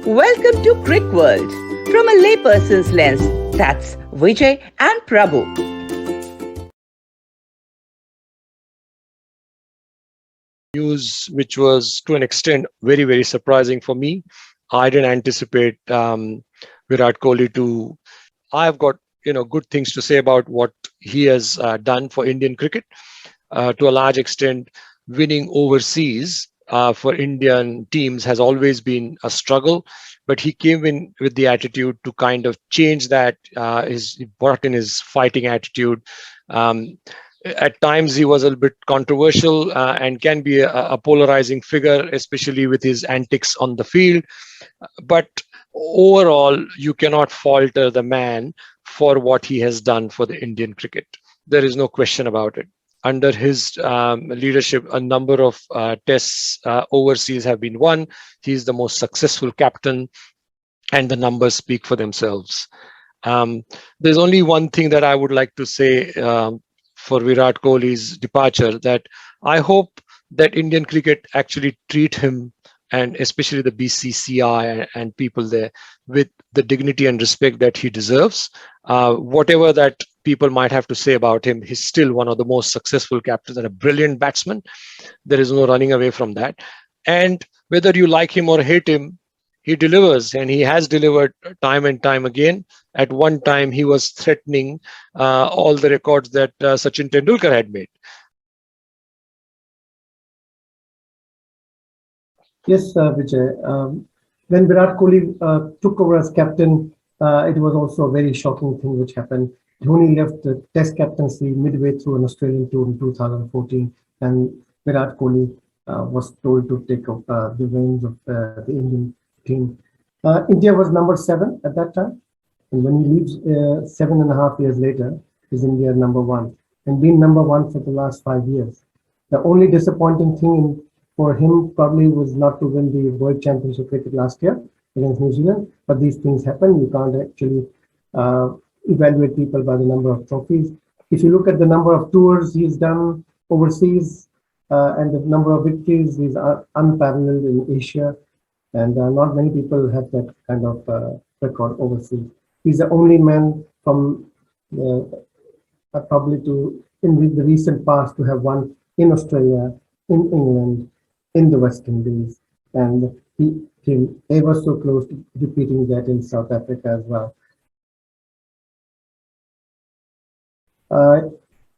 Welcome to Cric World from a layperson's lens. That's Vijay and Prabhu. News which was to an extent very, very surprising for me. I didn't anticipate Virat Kohli to. I've got good things to say about what he has done for Indian cricket. To a large extent, winning overseas for Indian teams has always been a struggle, but he came in with the attitude to kind of change that. He brought in his fighting attitude. Um, at times, he was a little bit controversial and can be a polarizing figure, especially with his antics on the field. But overall, you cannot falter the man for what he has done for the Indian cricket. There is no question about it. Under his leadership, a number of tests overseas have been won. He's the most successful captain, and the numbers speak for themselves. There's only one thing that I would like to say for Virat Kohli's departure, that I hope that Indian cricket actually treat him, and especially the BCCI and people there, with the dignity and respect that he deserves. Whatever that people might have to say about him, he's still one of the most successful captains and a brilliant batsman. There is no running away from that. And whether you like him or hate him, he delivers, and he has delivered time and time again. At one time, he was threatening all the records that Sachin Tendulkar had made. Yes, Vijay. When Virat Kohli took over as captain, it was also a very shocking thing which happened. Dhoni left the Test captaincy midway through an Australian tour in 2014, and Virat Kohli was told to take up the reins of the Indian team. India was number 7 at that time, and when he leaves 7.5 years later, is India number 1, and been number 1 for the last 5 years. The only disappointing thing for him probably was not to win the World Championship cricket last year against New Zealand, but these things happen. You can't actually evaluate people by the number of trophies. If you look at the number of tours he's done overseas and the number of victories, he's unparalleled in Asia, and not many people have that kind of record overseas. He's the only man from probably in the recent past to have won in Australia, in England, in the West Indies, and he came ever so close to repeating that in South Africa as well.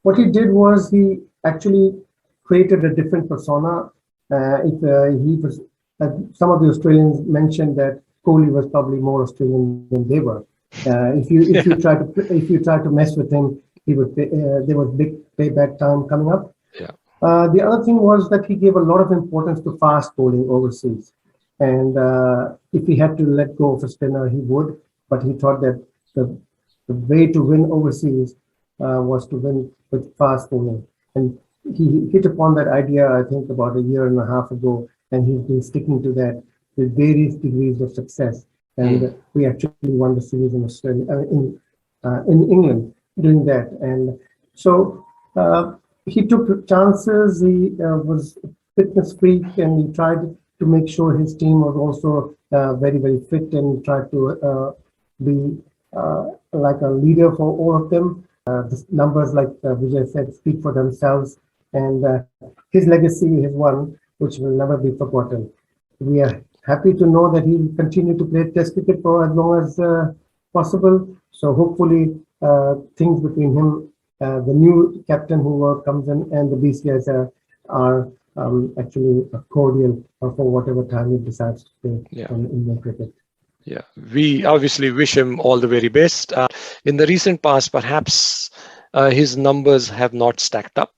What he did was he actually created a different persona. Some of the Australians mentioned that Kohli was probably more Australian than they were. If you try to mess with him, there was big payback time coming up. Yeah. The other thing was that he gave a lot of importance to fast bowling overseas. And if he had to let go of a spinner, he would. But he thought that the way to win overseas was to win with fast bowling. And he hit upon that idea, I think, about a year and a half ago. And he's been sticking to that with various degrees of success. And we actually won the series in Australia, in England, doing that. And so he took chances. He was a fitness freak, and he tried to make sure his team was also very, very fit, and tried to be like a leader for all of them. The numbers, like Vijay said, speak for themselves, and his legacy is one which will never be forgotten. We are happy to know that he will continue to play Test cricket for as long as possible. So hopefully things between him, the new captain who comes in, and the BCS are actually cordial for whatever time he decides to play in Indian cricket. Yeah, we obviously wish him all the very best. In the recent past, perhaps his numbers have not stacked up.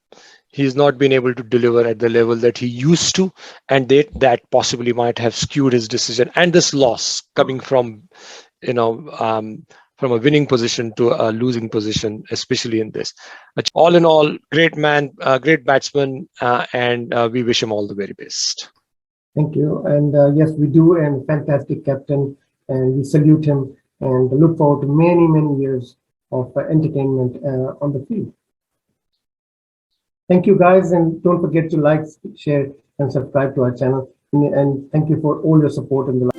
He's not been able to deliver at the level that he used to, and that possibly might have skewed his decision. And this loss coming from, from a winning position to a losing position, especially in this. But all in all, great man, great batsman, and we wish him all the very best. Thank you. And yes, we do, and fantastic captain, and we salute him and look forward to many, many years of entertainment on the field. Thank you, guys, and don't forget to like, share, and subscribe to our channel. And thank you for all your support in the